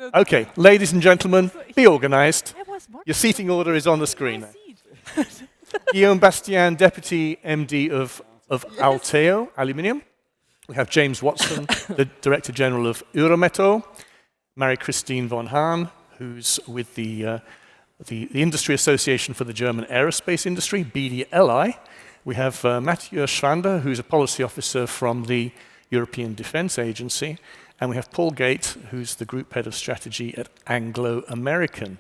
Okay, ladies and gentlemen, be organized. Your seating order is on the screen. Guillaume Bastien, Deputy MD of Alteo, Aluminium. We have James Watson, the Director General of Eurometaux. Marie-Christine von Hahn, who's with the Industry Association for the German Aerospace Industry, BDLI. We have Mathieu Schwander, who's a policy officer from the European Defence Agency. And we have Paul Gait, who's the Group Head of Strategy at Anglo American.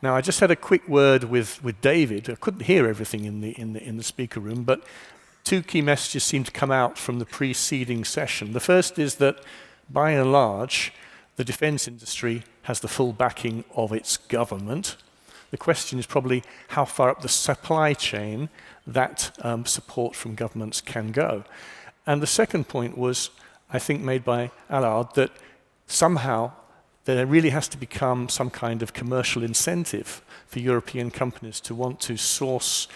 Now, I just had a quick word with David. I couldn't hear everything in the speaker room, but two key messages seem to come out from the preceding session. The first is that, by and large, the defence industry has the full backing of its government. The question is probably how far up the supply chain that support from governments can go. And the second point was, I think, made by Allard, that somehow there really has to become some kind of commercial incentive for European companies to want to source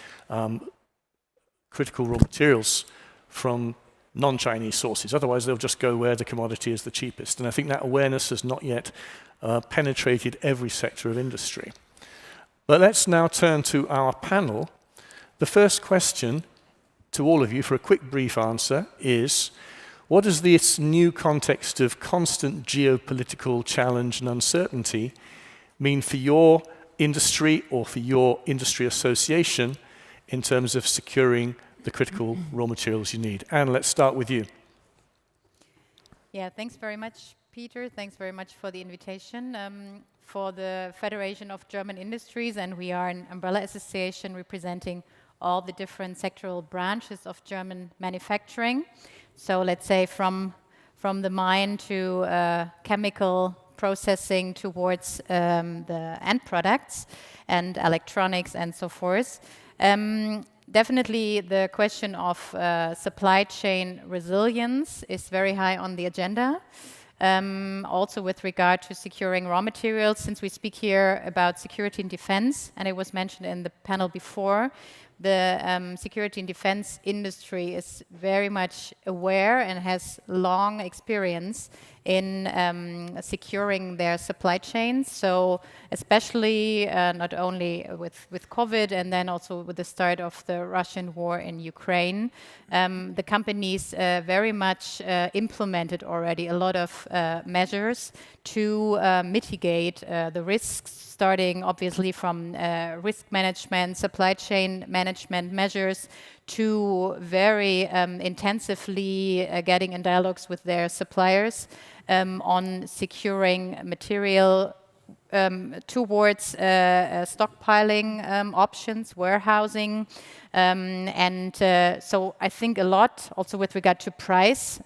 critical raw materials from non-Chinese sources. Otherwise, they'll just go where the commodity is the cheapest. And I think that awareness has not yet penetrated every sector of industry. But let's now turn to our panel. The first question to all of you, for a quick, brief answer, is: what does this new context of constant geopolitical challenge and uncertainty mean for your industry or for your industry association in terms of securing the critical raw materials you need? Anne, let's start with you. Yeah, thanks very much, Peter. Thanks very much for the invitation. For the Federation of German Industries, and we are an umbrella association representing all the different sectoral branches of German manufacturing. So let's say from the mine to chemical processing towards the end products and electronics and so forth. Definitely the question of supply chain resilience is very high on the agenda. Also with regard to securing raw materials, since we speak here about security and defense, and it was mentioned in the panel before, the security and defense industry is very much aware and has long experience in securing their supply chains. So especially not only with COVID and then also with the start of the Russian war in Ukraine, the companies very much implemented already a lot of measures to mitigate the risks, starting obviously from risk management, supply chain management measures, to very intensively getting in dialogues with their suppliers on securing material towards stockpiling options, warehousing, and so I think a lot also with regard to price.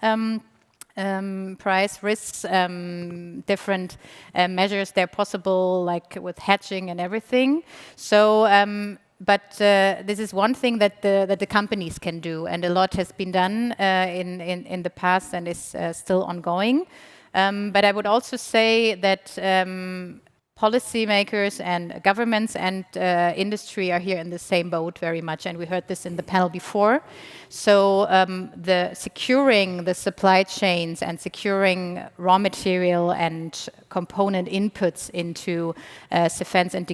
Price risks, different measures they're possible, like with hedging and everything. So, but this is one thing that the companies can do, and a lot has been done in the past and is still ongoing. But I would also say that policymakers and governments and industry are here in the same boat very much, and we heard this in the panel before. So the securing the supply chains and securing raw material and component inputs into defense and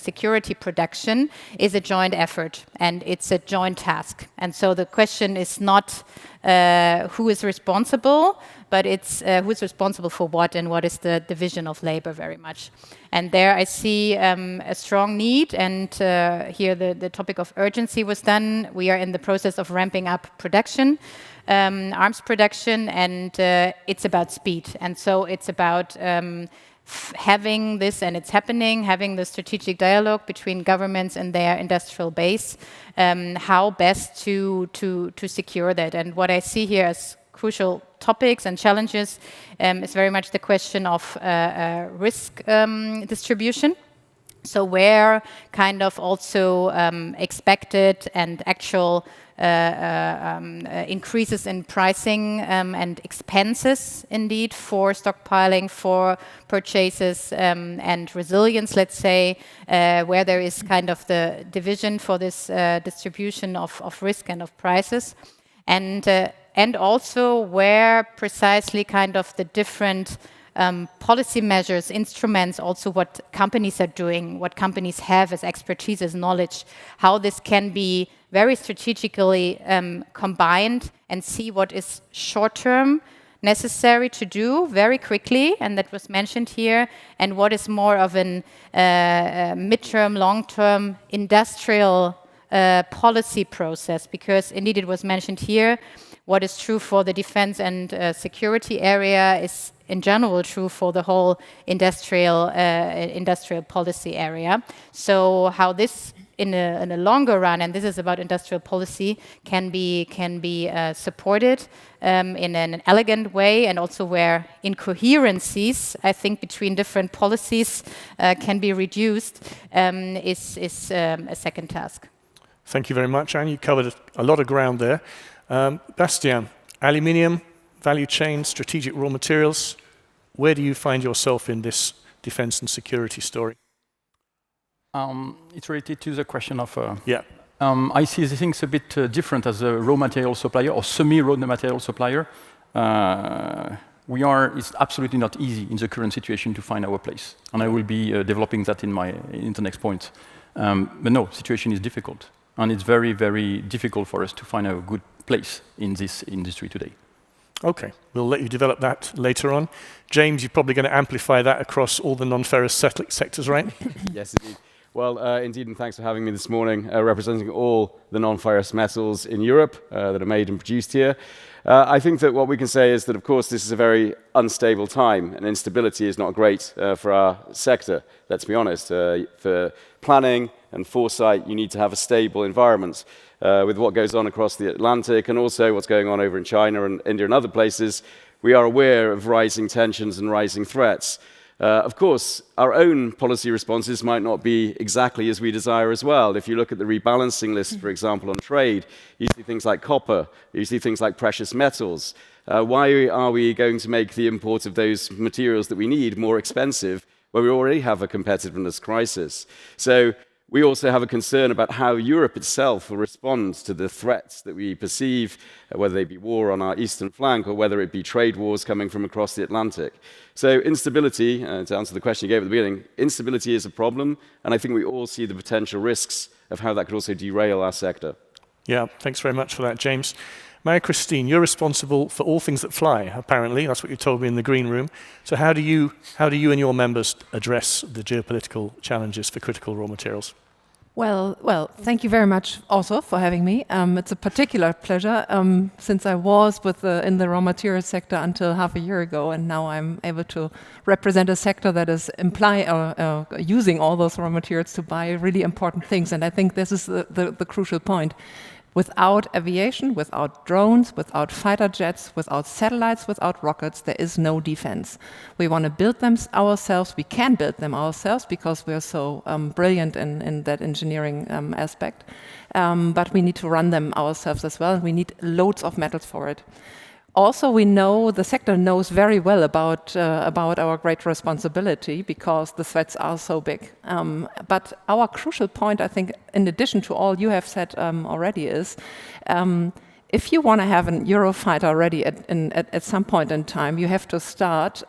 security production is a joint effort, and it's a joint task. And so the question is not who is responsible, but it's who is responsible for what and what is the division of labor very much. And there I see a strong need, and here the topic of urgency was done. We are in the process of ramping up production, arms production, and it's about speed. And so it's about having this, and it's happening, having the strategic dialogue between governments and their industrial base, how best to secure that. And what I see here as crucial topics and challenges is very much the question of risk distribution. So where kind of also expected and actual increases in pricing and expenses indeed for stockpiling, for purchases and resilience, let's say, where there is kind of the division for this distribution of risk and of prices. And also where precisely kind of the different policy measures, instruments, also what companies are doing, what companies have as expertise, as knowledge, how this can be very strategically combined and see what is short-term necessary to do very quickly, and that was mentioned here, and what is more of an midterm, long-term industrial policy process, because indeed it was mentioned here, what is true for the defense and security area is in general true for the whole industrial policy area. So how this in a longer run, and this is about industrial policy, can be supported in an elegant way, and also where incoherencies, I think, between different policies can be reduced, is a second task. Thank you very much, Anne. You covered a lot of ground there. Bastien, aluminium, value chain, strategic raw materials. Where do you find yourself in this defense and security story? It's related to the question of... yeah. I see the things a bit different as a raw material supplier or semi-raw material supplier. It's absolutely not easy in the current situation to find our place. And I will be developing that in the next point. But no, situation is difficult. And it's very, very difficult for us to find a good place in this industry today. Okay, we'll let you develop that later on. James, you're probably going to amplify that across all the non-ferrous sectors, right? Yes, indeed. Well, indeed, and thanks for having me this morning, representing all the non-ferrous metals in Europe that are made and produced here. I think that what we can say is that, of course, this is a very unstable time, and instability is not great for our sector, let's be honest. For planning and foresight, you need to have a stable environment. With what goes on across the Atlantic and also what's going on over in China and India and other places, we are aware of rising tensions and rising threats. Of course, our own policy responses might not be exactly as we desire as well. If you look at the rebalancing list, for example, on trade, you see things like copper, you see things like precious metals. Why are we going to make the import of those materials that we need more expensive when we already have a competitiveness crisis? So we also have a concern about how Europe itself will respond to the threats that we perceive, whether they be war on our eastern flank or whether it be trade wars coming from across the Atlantic. So instability, to answer the question you gave at the beginning, instability is a problem, and I think we all see the potential risks of how that could also derail our sector. Yeah, thanks very much for that, James. Maria-Christine, you're responsible for all things that fly, apparently. That's what you told me in the green room. So how do you and your members address the geopolitical challenges for critical raw materials? Well, thank you very much also for having me. It's a particular pleasure since I was in the raw materials sector until half a year ago, and now I'm able to represent a sector that is using all those raw materials to buy really important things. And I think this is the crucial point. Without aviation, without drones, without fighter jets, without satellites, without rockets, there is no defense. We want to build them ourselves. We can build them ourselves because we're so brilliant in that engineering aspect. But we need to run them ourselves as well. We need loads of metals for it. Also, we know the sector knows very well about our great responsibility because the threats are so big. But our crucial point, I think, in addition to all you have said already, is if you want to have an Eurofighter ready at some point in time, you have to start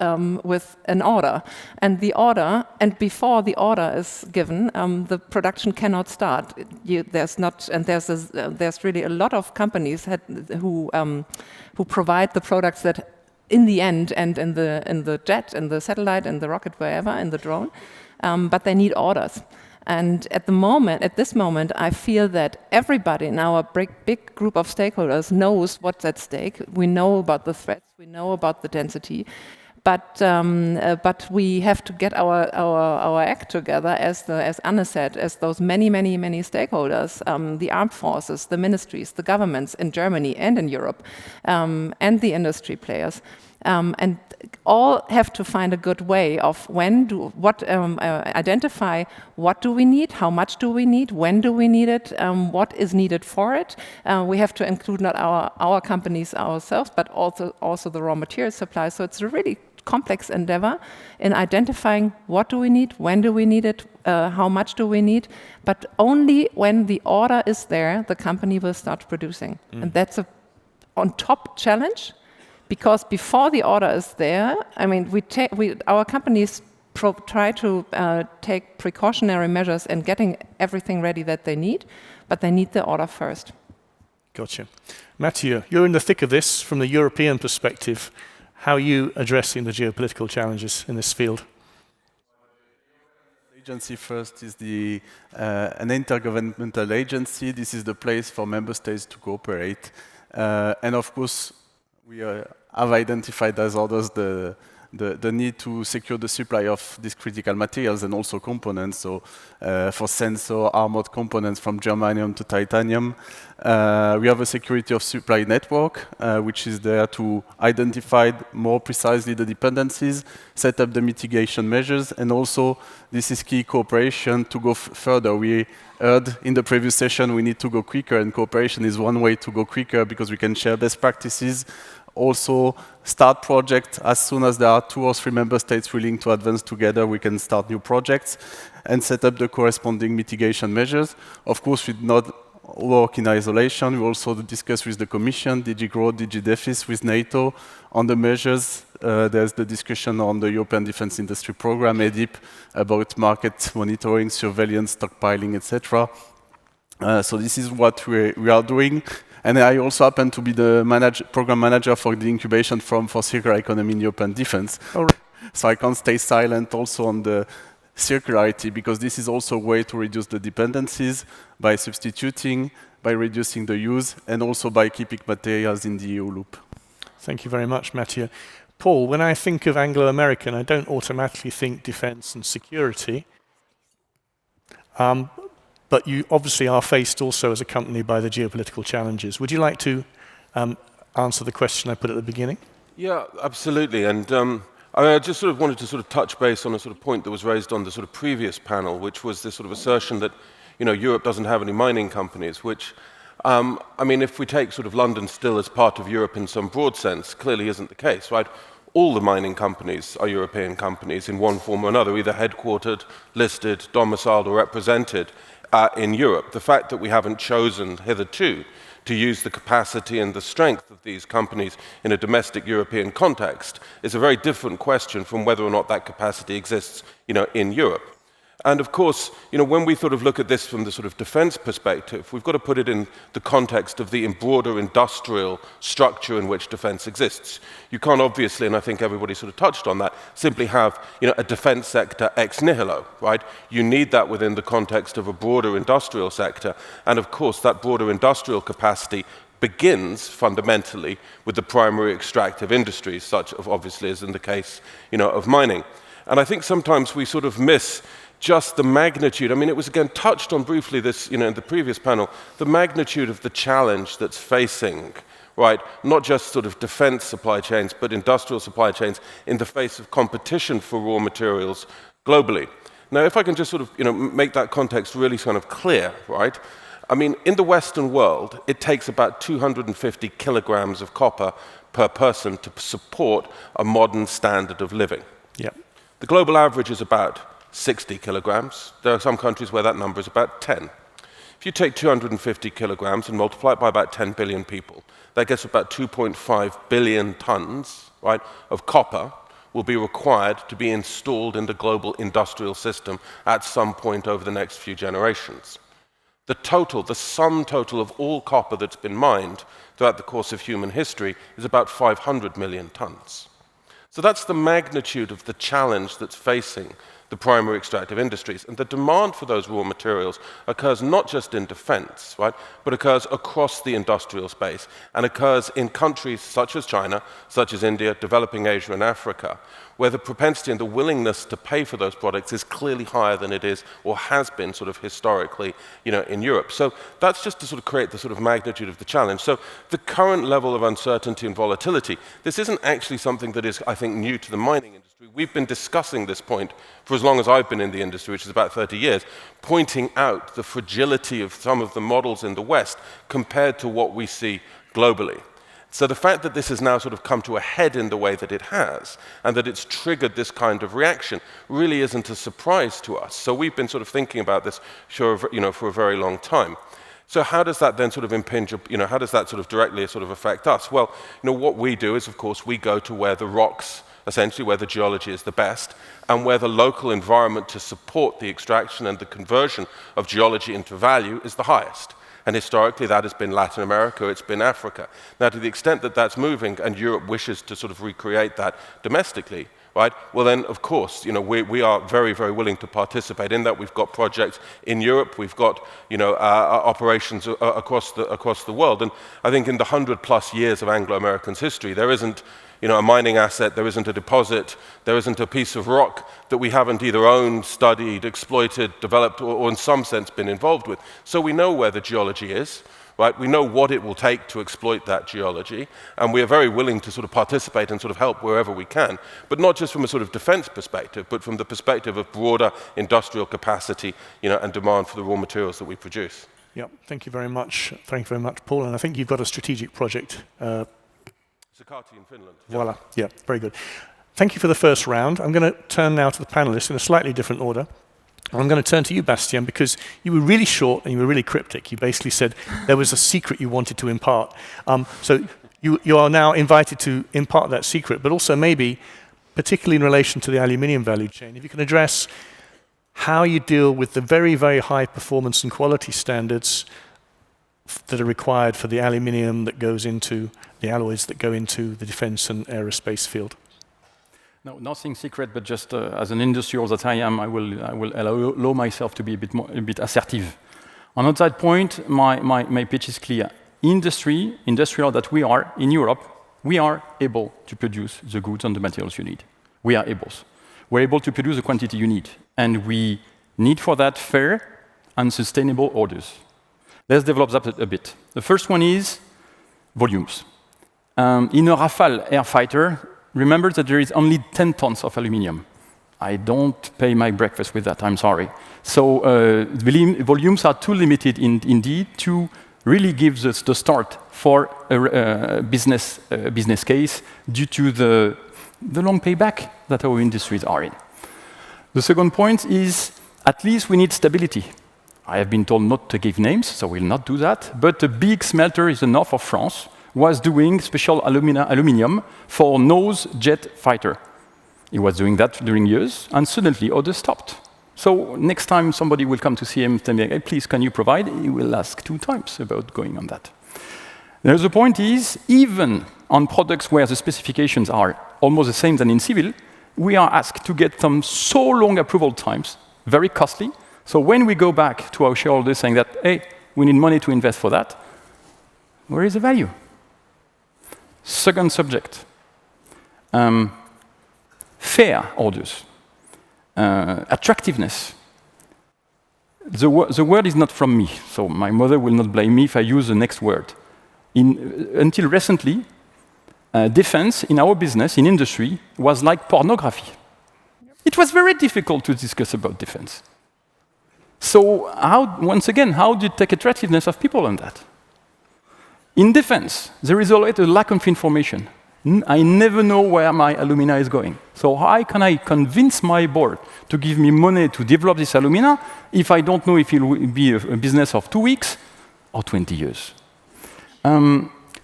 with an order. And before the order is given, the production cannot start. There's really a lot of companies who provide the products that, in the end, and in the jet, in the satellite, in the rocket, wherever, in the drone, but they need orders. And at this moment, I feel that everybody in our big group of stakeholders knows what's at stake. We know about the threats, we know about the density, but we have to get our act together, as Anne said, as those many stakeholders, the armed forces, the ministries, the governments in Germany and in Europe, and the industry players. And all have to find a good way of identify what do we need, how much do we need, when do we need it, what is needed for it. We have to include not our companies ourselves, but also the raw material supply. So it's a really complex endeavor in identifying what do we need, when do we need it, how much do we need, but only when the order is there, the company will start producing. And that's a on top challenge, because before the order is there, I mean, our companies try to take precautionary measures in getting everything ready that they need, but they need the order first. Gotcha. Mathieu, you're in the thick of this from the European perspective. How are you addressing the geopolitical challenges in this field? Agency first is an intergovernmental agency. This is the place for member states to cooperate. And of course, we have identified as others the need to secure the supply of these critical materials and also components. So for sensor, armored components from germanium to titanium. We have a security of supply network, which is there to identify more precisely the dependencies, set up the mitigation measures, and also this is key cooperation to go further. We heard in the previous session we need to go quicker, and cooperation is one way to go quicker because we can share best practices. Also, start projects as soon as there are 2 or 3 member states willing to advance together. We can start new projects and set up the corresponding mitigation measures. Of course, we do not work in isolation. We also discuss with the Commission, DG Growth, DG Defis, with NATO on the measures. There's the discussion on the European Defence Industry Programme, EDIP, about market monitoring, surveillance, stockpiling, etc. So this is what we are doing. And I also happen to be the program manager for the incubation forum for circular economy in European defense. Right. So I can't stay silent also on the circularity, because this is also a way to reduce the dependencies by substituting, by reducing the use, and also by keeping materials in the EU loop. Thank you very much, Mathieu. Paul, when I think of Anglo-American, I don't automatically think defense and security. But you obviously are faced also as a company by the geopolitical challenges. Would you like to answer the question I put at the beginning? Yeah, absolutely. And I just sort of wanted to sort of touch base on a sort of point that was raised on the sort of previous panel, which was this sort of assertion that, you know, Europe doesn't have any mining companies, which, I mean, if we take sort of London still as part of Europe in some broad sense, clearly isn't the case, right? All the mining companies are European companies in one form or another, either headquartered, listed, domiciled, or represented in Europe. The fact that we haven't chosen hitherto to use the capacity and the strength of these companies in a domestic European context is a very different question from whether or not that capacity exists, you know, in Europe. And of course, you know, when we sort of look at this from the sort of defense perspective, we've got to put it in the context of the broader industrial structure in which defense exists. You can't obviously, and I think everybody sort of touched on that, simply have, you know, a defense sector ex nihilo, right? You need that within the context of a broader industrial sector. And of course, that broader industrial capacity begins fundamentally with the primary extractive industries, such of obviously as in the case, you know, of mining. And I think sometimes we sort of miss just the magnitude. I mean, it was again touched on briefly this, you know, in the previous panel, the magnitude of the challenge that's facing, right, not just sort of defense supply chains, but industrial supply chains in the face of competition for raw materials globally. Now, if I can just sort of, you know, make that context really kind of clear, right? I mean, in the Western world, it takes about 250 kilograms of copper per person to support a modern standard of living. Yeah. The global average is about 60 kilograms. There are some countries where that number is about 10. If you take 250 kilograms and multiply it by about 10 billion people, that gets about 2.5 billion tons, right, of copper will be required to be installed in the global industrial system at some point over the next few generations. The sum total of all copper that's been mined throughout the course of human history is about 500 million tons. So that's the magnitude of the challenge that's facing the primary extractive industries. And the demand for those raw materials occurs not just in defense, right, but occurs across the industrial space and occurs in countries such as China, such as India, developing Asia and Africa, where the propensity and the willingness to pay for those products is clearly higher than it is or has been sort of historically, you know, in Europe. So that's just to sort of create the sort of magnitude of the challenge. So the current level of uncertainty and volatility, this isn't actually something that is, I think, new to the mining industry. We've been discussing this point for as long as I've been in the industry, which is about 30 years, pointing out the fragility of some of the models in the West compared to what we see globally. So the fact that this has now sort of come to a head in the way that it has, and that it's triggered this kind of reaction, really isn't a surprise to us. So we've been sort of thinking about this for, you know, for a very long time. So how does that then sort of impinge, how does that sort of directly sort of affect us? Well, what we do is, of course, we go to where the rocks, essentially where the geology is the best, and where the local environment to support the extraction and the conversion of geology into value is the highest. And historically, that has been Latin America, it's been Africa. Now, to the extent that that's moving and Europe wishes to sort of recreate that domestically, right? Well, then, of course, we are very, very willing to participate in that. We've got projects in Europe. We've got, operations across the world. And I think in the 100+ years of Anglo-Americans' history, there isn't, a mining asset, there isn't a deposit, there isn't a piece of rock that we haven't either owned, studied, exploited, developed, or in some sense been involved with. So we know where the geology is. Right? We know what it will take to exploit that geology, and we are very willing to sort of participate and sort of help wherever we can, but not just from a sort of defense perspective, but from the perspective of broader industrial capacity, and demand for the raw materials that we produce. Yeah, thank you very much. Thank you very much, Paul. And I think you've got a strategic project. Sakatti in Finland. Voila. Yeah, very good. Thank you for the first round. I'm going to turn now to the panelists in a slightly different order. I'm going to turn to you, Bastien, because you were really short and you were really cryptic. You basically said there was a secret you wanted to impart. So you are now invited to impart that secret, but also maybe, particularly in relation to the aluminium value chain, if you can address how you deal with the very, very high performance and quality standards that are required for the aluminium that goes into the alloys that go into the defense and aerospace field. No, nothing secret, but just as an industrial that I am, I will allow myself to be a bit assertive. On that point, my pitch is clear. Industrial that we are in Europe, we are able to produce the goods and the materials you need. We are able. We're able to produce the quantity you need, and we need for that fair and sustainable orders. Let's develop that a bit. The first one is volumes. In a Rafale air fighter, remember that there is only 10 tons of aluminium. I don't pay my breakfast with that, I'm sorry. So volumes are too limited indeed to really give the start for a business case due to the long payback that our industries are in. The second point is, at least we need stability. I have been told not to give names, so we'll not do that, but a big smelter in the north of France was doing special aluminium for nose jet fighter. He was doing that during years, and suddenly orders stopped. So next time somebody will come to see him, tell me, hey, please, can you provide? He will ask 2 times about going on that. The point is, even on products where the specifications are almost the same than in civil, we are asked to get some so long approval times, very costly. So when we go back to our shareholders saying that, hey, we need money to invest for that, where is the value? Second subject, fair orders, attractiveness. The word is not from me, so my mother will not blame me if I use the next word. Until recently, defense in our business, in industry, was like pornography. It was very difficult to discuss about defense. So once again, how do you take attractiveness of people on that? In defense, there is always a lack of information. I never know where my alumina is going. So how can I convince my board to give me money to develop this alumina if I don't know if it will be a business of 2 weeks or 20 years?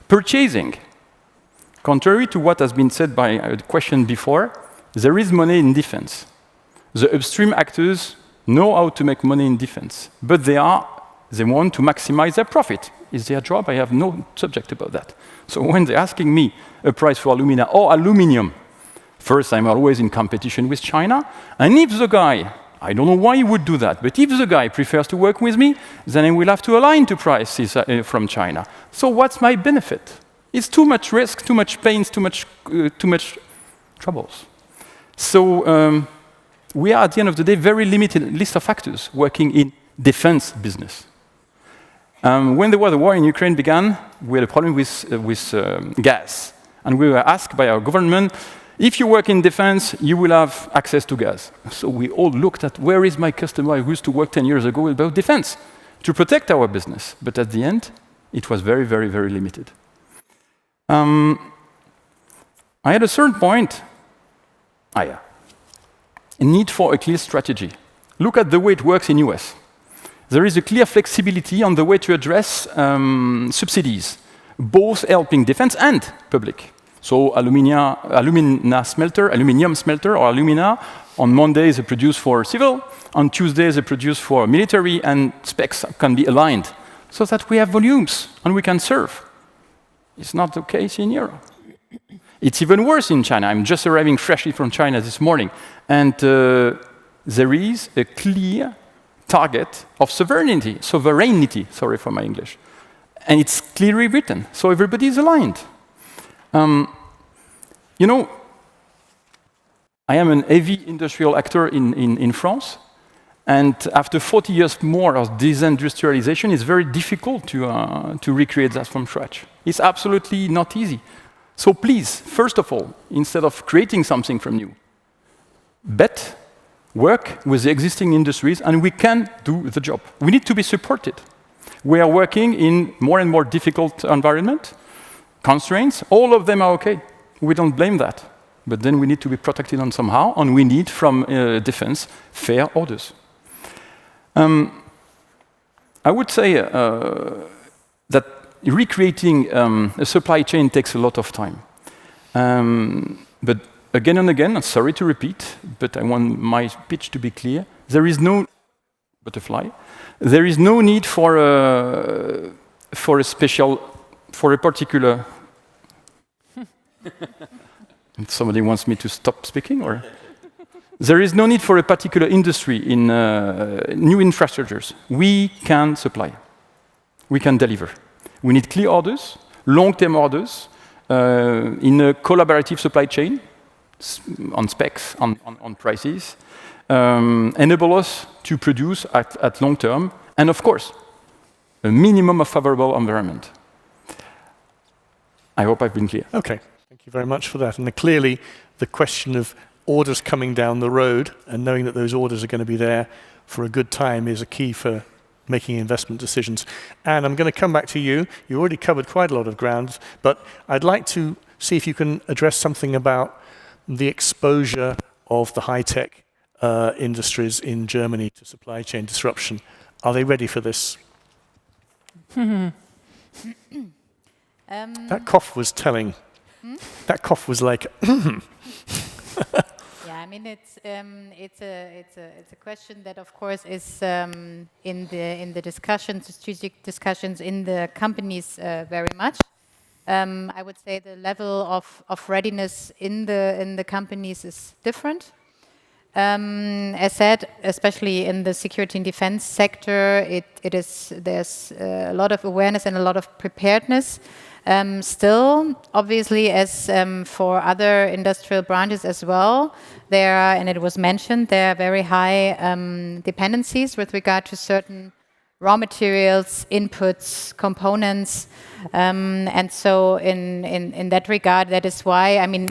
Purchasing. Contrary to what has been said by a question before, there is money in defense. The upstream actors know how to make money in defense, but they want to maximize their profit. Is their job? I have no subject about that. So when they're asking me a price for alumina or aluminium, first, I'm always in competition with China, and if the guy, I don't know why he would do that, but if the guy prefers to work with me, then I will have to align to prices from China. So what's my benefit? It's too much risk, too much pains, too much troubles. So we are, at the end of the day, very limited list of actors working in defense business. When the war in Ukraine began, we had a problem with gas. And we were asked by our government, if you work in defense, you will have access to gas. So we all looked at, where is my customer who used to work 10 years ago about defense to protect our business? But at the end, it was very, very, very limited. I had a third point. A need for a clear strategy. Look at the way it works in US. There is a clear flexibility on the way to address subsidies, both helping defense and public. So aluminium smelter or alumina, on Mondays they produce for civil, on Tuesdays they produce for military, and specs can be aligned so that we have volumes and we can serve. It's not the case in Europe. It's even worse in China. I'm just arriving freshly from China this morning, and there is a clear target of sovereignty, sorry for my English. And it's clearly written, so everybody is aligned. You know, I am an heavy industrial actor in France, and after 40 years more of disindustrialization, it's very difficult to recreate that from scratch. It's absolutely not easy. So please, first of all, instead of creating something from new, work with the existing industries, and we can do the job. We need to be supported. We are working in more and more difficult environment, constraints, all of them are okay. We don't blame that. But then we need to be protected on somehow, and we need from defense fair orders. I would say that recreating a supply chain takes a lot of time. But again and again, I'm sorry to repeat, but I want my pitch to be clear. There is no need for a particular. Somebody wants me to stop speaking, or? There is no need for a particular industry in new infrastructures. We can supply. We can deliver. We need clear orders, long-term orders, in a collaborative supply chain, on specs, on prices, enable us to produce at long term, and of course, a minimum of favorable environment. I hope I've been clear. Okay, thank you very much for that. And clearly, the question of orders coming down the road and knowing that those orders are going to be there for a good time is a key for making investment decisions. And I'm going to come back to you. You already covered quite a lot of ground, but I'd like to see if you can address something about the exposure of the high-tech industries in Germany to supply chain disruption. Are they ready for this? That cough was telling. That cough was like. Yeah, I mean it's a question that of course is in the discussions, strategic discussions in the companies very much. I would say the level of readiness in the companies is different. As said, especially in the security and defense sector, there's a lot of awareness and a lot of preparedness. Still, obviously, as for other industrial branches as well, there are, and it was mentioned, there are very high dependencies with regard to certain raw materials, inputs, components, and so in that regard, that is why, I mean,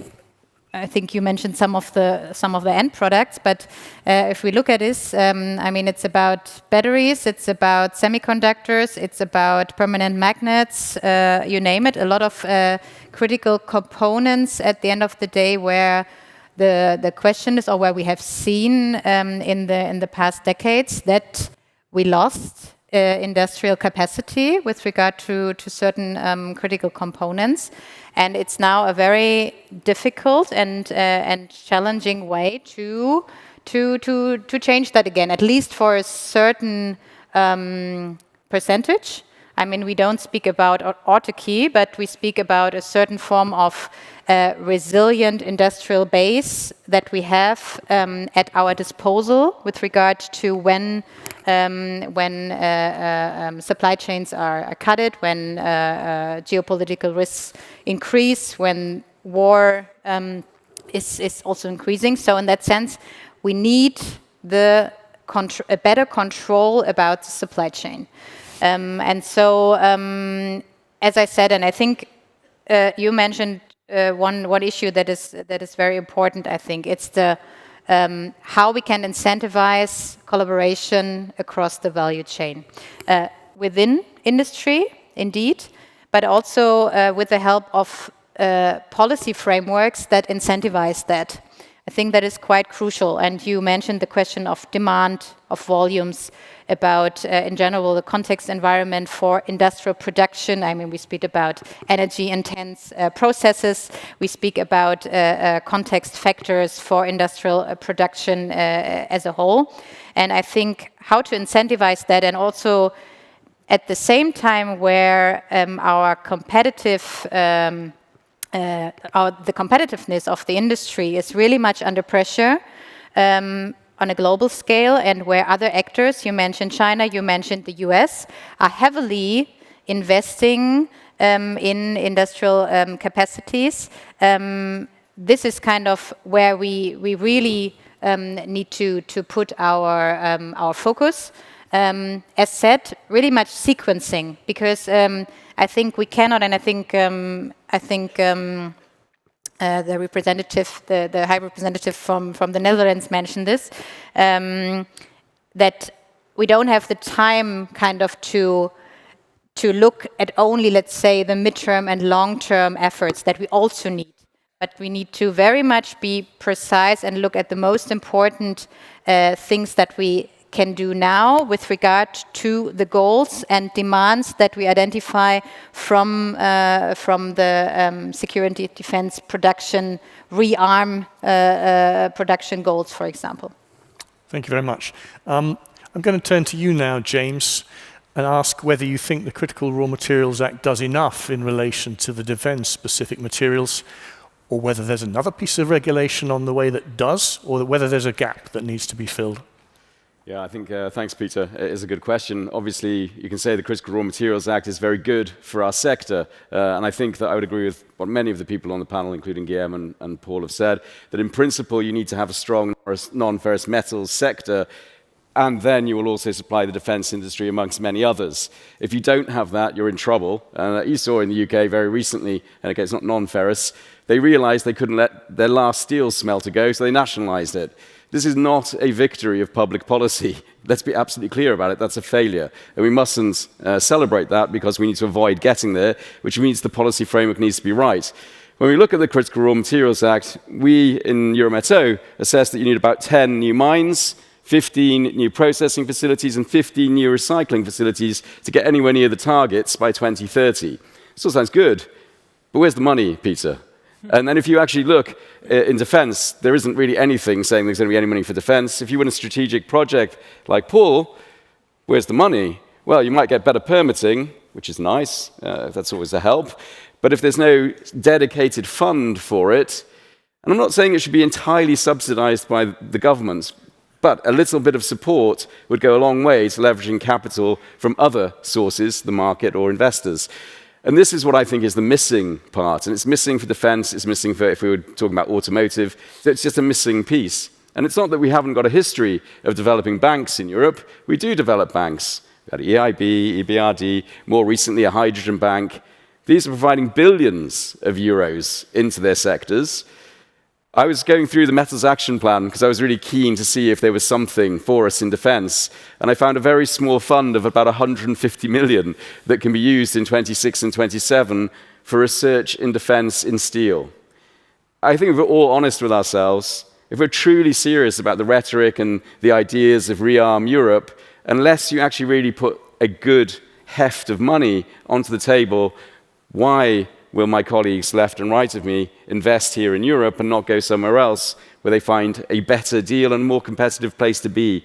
I think you mentioned some of the end products, but if we look at this, I mean, it's about batteries, it's about semiconductors, it's about permanent magnets, you name it. A lot of critical components at the end of the day, where the question is, or where we have seen in the past decades, that we lost industrial capacity with regard to certain critical components. And it's now a very difficult and challenging way to change that again, at least for a certain percentage. I mean, we don't speak about autarky, but we speak about a certain form of resilient industrial base that we have at our disposal with regard to when supply chains are cutted, when geopolitical risks increase, when war is also increasing. So in that sense, we need a better control about the supply chain. And so, as I said, and I think you mentioned one issue that is very important. I think it's the how we can incentivize collaboration across the value chain within industry, indeed, but also with the help of policy frameworks that incentivize that. I think that is quite crucial. And you mentioned the question of demand, of volumes, about, in general, the context environment for industrial production. I mean, we speak about energy-intense processes. We speak about context factors for industrial production as a whole. And I think how to incentivize that, and also at the same time where our competitive the competitiveness of the industry is really much under pressure on a global scale, and where other actors, you mentioned China, you mentioned the US, are heavily investing in industrial capacities. This is kind of where we really need to put our focus. As said, really much sequencing, because I think we cannot, and I think the representative, the high representative from the Netherlands mentioned this, that we don't have the time kind of to look at only, let's say, the midterm and long-term efforts that we also need. But we need to very much be precise and look at the most important things that we can do now with regard to the goals and demands that we identify from the security defense production, rearm production goals, for example. Thank you very much. I'm going to turn to you now, James, and ask whether you think the Critical Raw Materials Act does enough in relation to the defense-specific materials, or whether there's another piece of regulation on the way that does, or whether there's a gap that needs to be filled. Yeah, I think, thanks, Peter. It is a good question. Obviously, you can say the Critical Raw Materials Act is very good for our sector. And I think that I would agree with what many of the people on the panel, including Guillaume and Paul, have said, that in principle, you need to have a strong non-ferrous metals sector, and then you will also supply the defense industry amongst many others. If you don't have that, you're in trouble. You saw in the UK very recently, and again, it's not non-ferrous, they realized they couldn't let their last steel smelter go, so they nationalized it. This is not a victory of public policy. Let's be absolutely clear about it. That's a failure. And we mustn't celebrate that, because we need to avoid getting there, which means the policy framework needs to be right. When we look at the Critical Raw Materials Act, we in Eurometaux assess that you need about 10 new mines, 15 new processing facilities, and 15 new recycling facilities to get anywhere near the targets by 2030. Still sounds good, but where's the money, Peter? And then if you actually look in defense, there isn't really anything saying there's going to be any money for defense. If you win a strategic project like Paul, where's the money? Well, you might get better permitting, which is nice. That's always a help. But if there's no dedicated fund for it, and I'm not saying it should be entirely subsidized by the governments, but a little bit of support would go a long way to leveraging capital from other sources, the market or investors. And this is what I think is the missing part. And it's missing for defense, it's missing for, if we were talking about automotive, so it's just a missing piece. And it's not that we haven't got a history of developing banks in Europe. We do develop banks. We've got EIB, EBRD, more recently a hydrogen bank. These are providing billions of euros into their sectors. I was going through the Metals Action Plan because I was really keen to see if there was something for us in defense. And I found a very small fund of about 150 million that can be used in 26 and 27 for research in defense in steel. I think if we're all honest with ourselves, if we're truly serious about the rhetoric and the ideas of rearm Europe, unless you actually really put a good heft of money onto the table, why will my colleagues left and right of me invest here in Europe and not go somewhere else where they find a better deal and a more competitive place to be?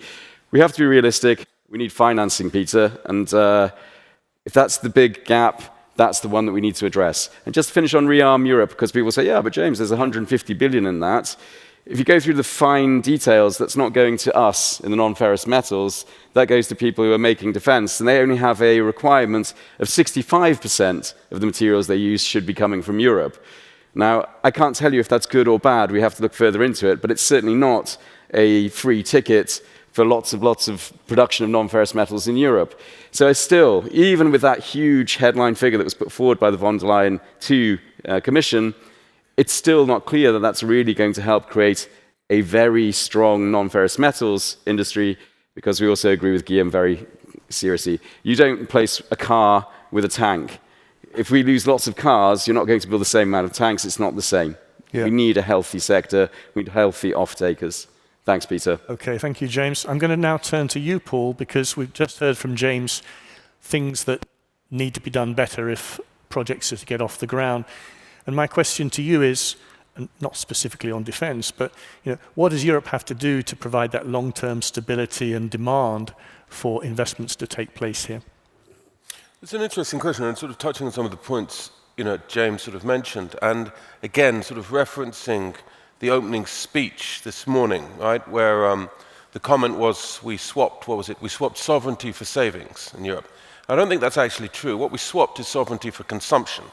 We have to be realistic. We need financing, Peter. And if that's the big gap, that's the one that we need to address. And just to finish on rearm Europe, because people say, yeah, but James, there's 150 billion in that. If you go through the fine details, that's not going to us in the non-ferrous metals. That goes to people who are making defense, and they only have a requirement of 65% of the materials they use should be coming from Europe. Now, I can't tell you if that's good or bad. We have to look further into it, but it's certainly not a free ticket for lots of production of non-ferrous metals in Europe. So still, even with that huge headline figure that was put forward by the von der Leyen II Commission, it's still not clear that that's really going to help create a very strong non-ferrous metals industry, because we also agree with Guillaume very seriously. You don't replace a car with a tank. If we lose lots of cars, you're not going to build the same amount of tanks. It's not the same. Yeah. We need a healthy sector. We need healthy off-takers. Thanks, Peter. Okay, thank you, James. I'm going to now turn to you, Paul, because we've just heard from James things that need to be done better if projects are to get off the ground. And my question to you is, and not specifically on defence, but what does Europe have to do to provide that long-term stability and demand for investments to take place here? It's an interesting question, and sort of touching on some of the points James sort of mentioned, and again, sort of referencing the opening speech this morning, right, where the comment was we swapped, what was it? We swapped sovereignty for savings in Europe. I don't think that's actually true. What we swapped is sovereignty for consumption.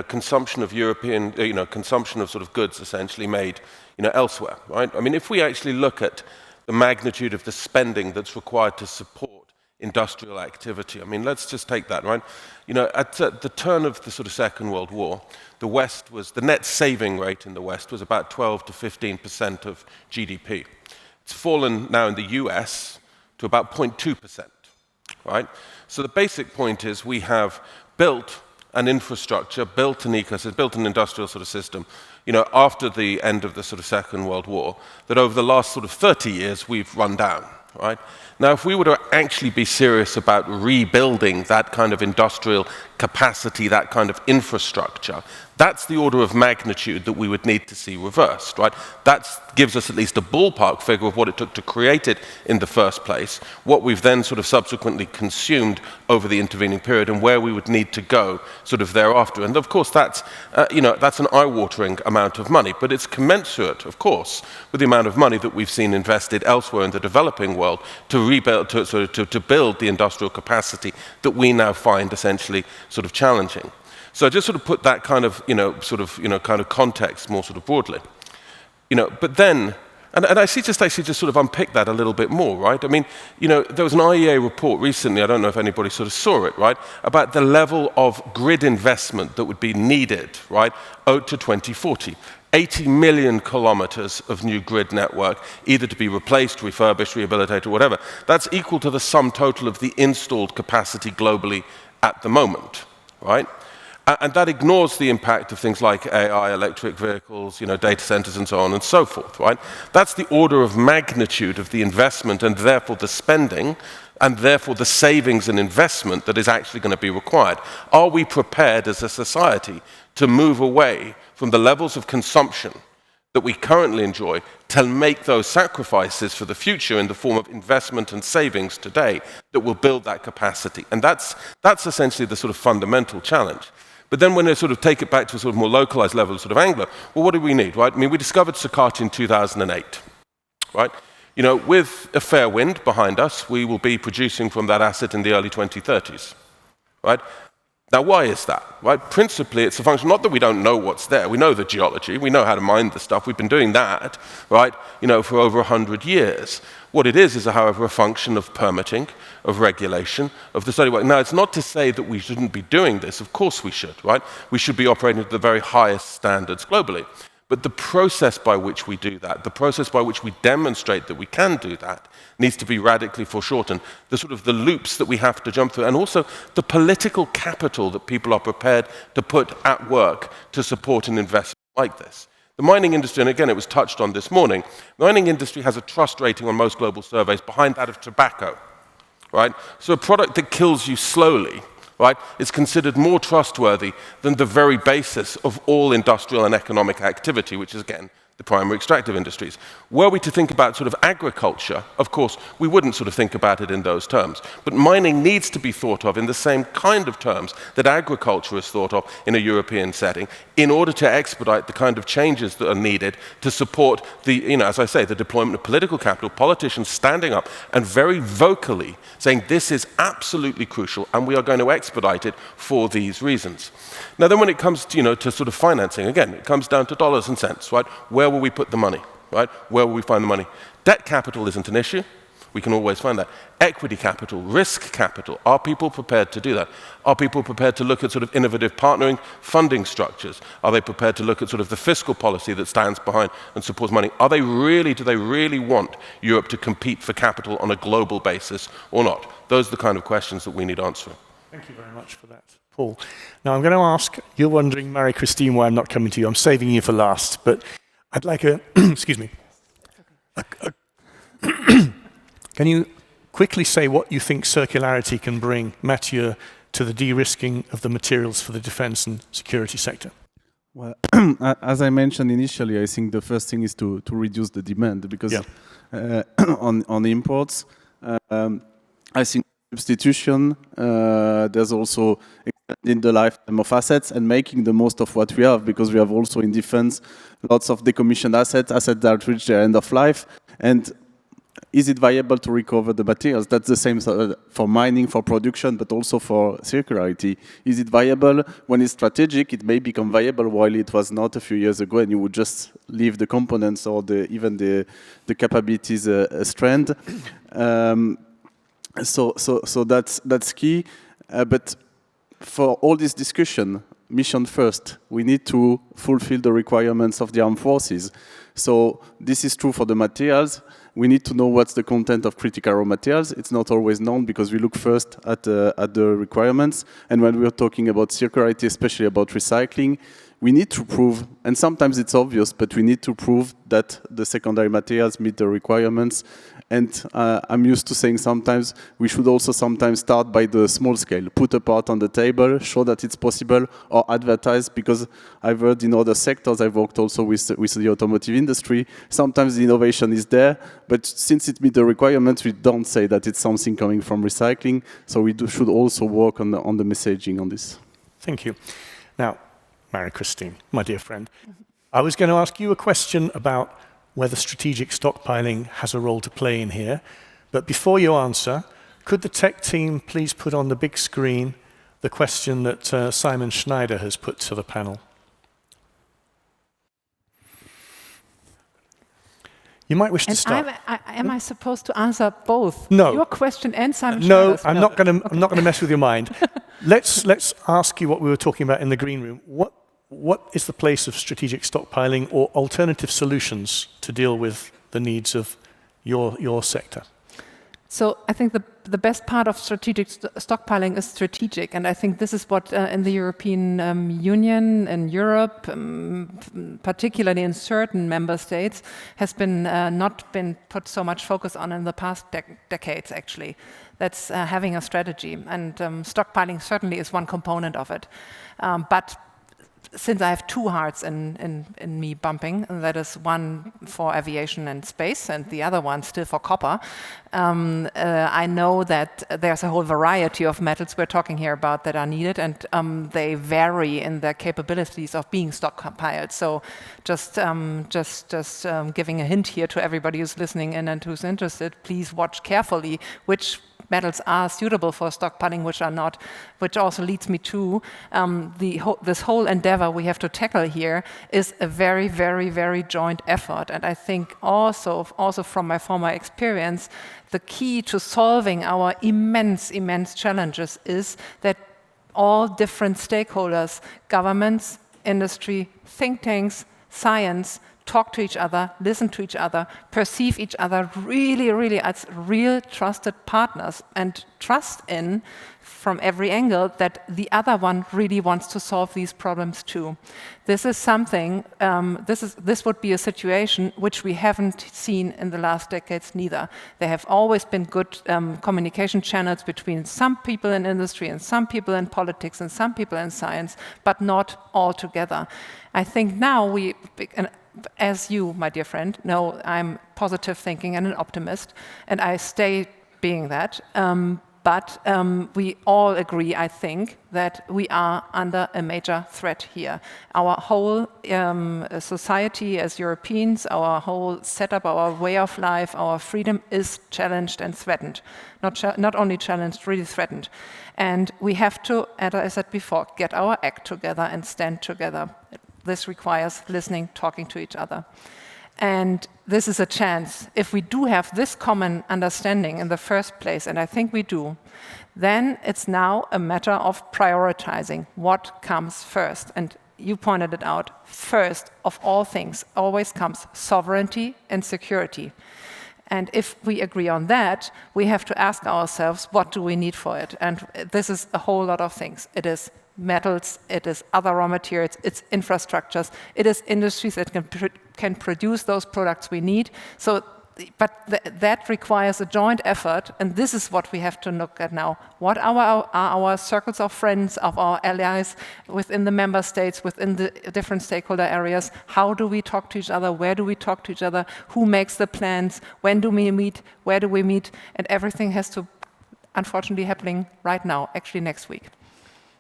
Consumption of European, consumption of sort of goods essentially made, elsewhere, right? I mean, if we actually look at the magnitude of the spending that's required to support industrial activity, I mean, let's just take that, right? At the turn of the sort of Second World War, the net saving rate in the West was about 12 to 15% of GDP. It's fallen now in the US to about 0.2%, right? So the basic point is we have built an infrastructure, built an ecosystem, built an industrial sort of system, after the end of the sort of Second World War, that over the last sort of 30 years we've run down, right? Now, if we were to actually be serious about rebuilding that kind of industrial capacity, that kind of infrastructure, that's the order of magnitude that we would need to see reversed, right? That gives us at least a ballpark figure of what it took to create it in the first place, what we've then sort of subsequently consumed over the intervening period, and where we would need to go sort of thereafter. And of course, that's an eye-watering amount of money, but it's commensurate, of course, with the amount of money that we've seen invested elsewhere in the developing world to rebuild, to build the industrial capacity that we now find essentially sort of challenging. So I just sort of put that kind of, kind of context more sort of broadly. But then, and I just sort of unpick that a little bit more, right? I mean, there was an IEA report recently, I don't know if anybody sort of saw it, right, about the level of grid investment that would be needed, right, out to 2040. 80 million kilometers of new grid network, either to be replaced, refurbished, rehabilitated, or whatever. That's equal to the sum total of the installed capacity globally at the moment, right? And that ignores the impact of things like AI, electric vehicles, data centers, and so on and so forth, right? That's the order of magnitude of the investment and therefore the spending and therefore the savings and investment that is actually going to be required. Are we prepared as a society to move away from the levels of consumption that we currently enjoy to make those sacrifices for the future in the form of investment and savings today that will build that capacity? And that's essentially the sort of fundamental challenge. But then when they sort of take it back to a sort of more localized level, sort of Anglo, well, what do we need, right? I mean, we discovered Sakatti in 2008, right? With a fair wind behind us, we will be producing from that asset in the early 2030s, right? Now, why is that, right? Principally, it's a function, not that we don't know what's there. We know the geology. We know how to mine the stuff. We've been doing that, right, for over 100 years. What it is, however, a function of permitting, of regulation, of the study work. Now, it's not to say that we shouldn't be doing this. Of course we should, right? We should be operating at the very highest standards globally. But the process by which we do that, the process by which we demonstrate that we can do that, needs to be radically foreshortened. The sort of the loops that we have to jump through, and also the political capital that people are prepared to put at work to support an investment like this. The mining industry, and again, it was touched on this morning, the mining industry has a trust rating on most global surveys behind that of tobacco, right? So a product that kills you slowly, right, is considered more trustworthy than the very basis of all industrial and economic activity, which is, again, the primary extractive industries. Were we to think about sort of agriculture, of course, we wouldn't sort of think about it in those terms. But mining needs to be thought of in the same kind of terms that agriculture is thought of in a European setting in order to expedite the kind of changes that are needed to support the, as I say, the deployment of political capital, politicians standing up and very vocally saying this is absolutely crucial and we are going to expedite it for these reasons. Now then when it comes to, to sort of financing, again, it comes down to dollars and cents, right? Where will we put the money, right? Where will we find the money? Debt capital isn't an issue. We can always find that. Equity capital, risk capital, are people prepared to do that? Are people prepared to look at sort of innovative partnering funding structures? Are they prepared to look at sort of the fiscal policy that stands behind and supports money? Do they really want Europe to compete for capital on a global basis or not? Those are the kind of questions that we need answering. Thank you very much for that. Paul. Now I'm going to ask, you're wondering, Marie-Christine, why I'm not coming to you. I'm saving you for last, but I'd like a, excuse me. Can you quickly say what you think circularity can bring, Mathieu, to the de-risking of the materials for the defense and security sector? Well, as I mentioned initially, I think the first thing is to reduce the demand, because on imports, I think substitution, there's also extending the lifetime of assets and making the most of what we have, because we have also in defense lots of decommissioned assets that reach their end of life. And is it viable to recover the materials? That's the same for mining, for production, but also for circularity. Is it viable? When it's strategic, it may become viable, while it was not a few years ago, and you would just leave the components or even the capabilities strand. So that's key. But for all this discussion, mission first, we need to fulfill the requirements of the armed forces. So this is true for the materials. We need to know what's the content of critical raw materials. It's not always known, because we look first at the requirements. And when we're talking about circularity, especially about recycling, we need to prove, and sometimes it's obvious, but we need to prove that the secondary materials meet the requirements. And I'm used to saying sometimes we should also sometimes start by the small scale, put a part on the table, show that it's possible, or advertise, because I've heard in other sectors, I've worked also with the automotive industry, sometimes the innovation is there, but since it meets the requirements, we don't say that it's something coming from recycling, so we should also work on the messaging on this. Thank you. Now, Marie-Christine, my dear friend, I was going to ask you a question about whether strategic stockpiling has a role to play in here. But before you answer, could the tech team please put on the big screen the question that Simon Schneider has put to the panel? You might wish to start. Am I supposed to answer both? No. Your question and Simon No, Schneider's? I'm not going to mess with your mind. Let's ask you what we were talking about in the green room. What is the place of strategic stockpiling or alternative solutions to deal with the needs of your sector? So I think the best part of strategic stockpiling is strategic, and I think this is what in the European Union, in Europe, particularly in certain member states, has been not been put so much focus on in the past decades, actually. That's having a strategy, and stockpiling certainly is one component of it. But since I have two hearts in me bumping, and that is one for aviation and space, and the other one still for copper, I know that there's a whole variety of metals we're talking here about that are needed, and they vary in their capabilities of being stockpiled. So just giving a hint here to everybody who's listening in and who's interested, please watch carefully which metals are suitable for stockpiling, which are not, which also leads me to this whole endeavor we have to tackle here is a very, very, very joint effort. And I think also from my former experience, the key to solving our immense challenges is that all different stakeholders, governments, industry, think tanks, science, talk to each other, listen to each other, perceive each other really as real trusted partners, and trust in, from every angle, that the other one really wants to solve these problems too. This is something, this would be a situation which we haven't seen in the last decades neither. There have always been good communication channels between some people in industry and some people in politics and some people in science, but not all together. I think now as you, my dear friend, know, I'm positive thinking and an optimist, and I stay being that. But we all agree, I think, that we are under a major threat here. Our whole society as Europeans, our whole setup, our way of life, our freedom is challenged and threatened. Not only challenged, really threatened. And we have to, as I said before, get our act together and stand together. This requires listening, talking to each other. And this is a chance. If we do have this common understanding in the first place, and I think we do, then it's now a matter of prioritizing what comes first. And you pointed it out, first of all things always comes sovereignty and security. And if we agree on that, we have to ask ourselves, what do we need for it? And this is a whole lot of things. It is metals, it is other raw materials, it's infrastructures, it is industries that can produce those products we need. So, but that requires a joint effort, and this is what we have to look at now. What are our circles of friends, of our allies within the member states, within the different stakeholder areas? How do we talk to each other? Where do we talk to each other? Who makes the plans? When do we meet? Where do we meet? And everything has to, unfortunately, happening right now, actually next week.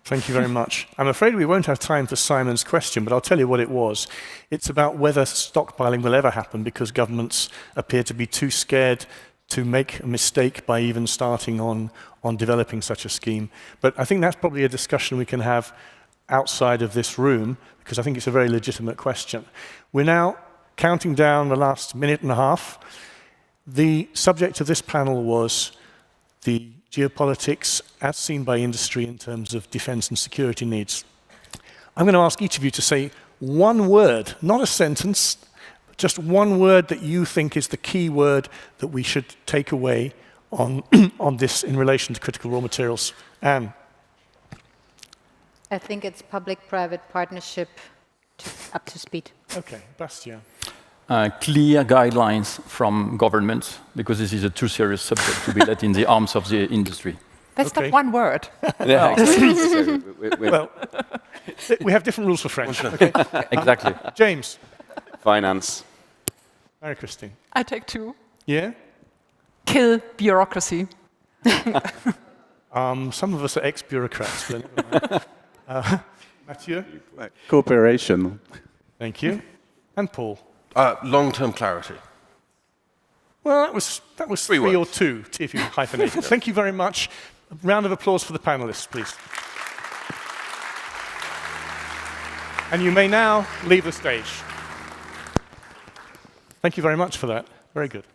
Thank you very much. I'm afraid we won't have time for Simon's question, but I'll tell you what it was. It's about whether stockpiling will ever happen because governments appear to be too scared to make a mistake by even starting on developing such a scheme. But I think that's probably a discussion we can have outside of this room because I think it's a very legitimate question. We're now counting down the last minute and a half. The subject of this panel was the geopolitics as seen by industry in terms of defense and security needs. I'm going to ask each of you to say one word, not a sentence, but just one word that you think is the key word that we should take away on, on this in relation to critical raw materials. Anne? I think it's public-private partnership up to speed. Okay, Bastien. Clear guidelines from governments, because this is a too serious subject to be let in the arms of the industry. That's Okay. not one word. Yeah, exactly. Well, we have different rules for French. Okay. Exactly. James. Finance. Marie-Christine. I take two. Yeah? Kill bureaucracy. Some of us are ex-bureaucrats. But never mind. Mathieu. Cooperation. Thank you. And Paul. Long-term clarity. Well, that was three words. or two, if you hyphenate it. Thank you very much. A round of applause for the panelists, please. And you may now leave the stage. Thank you very much for that. Very good.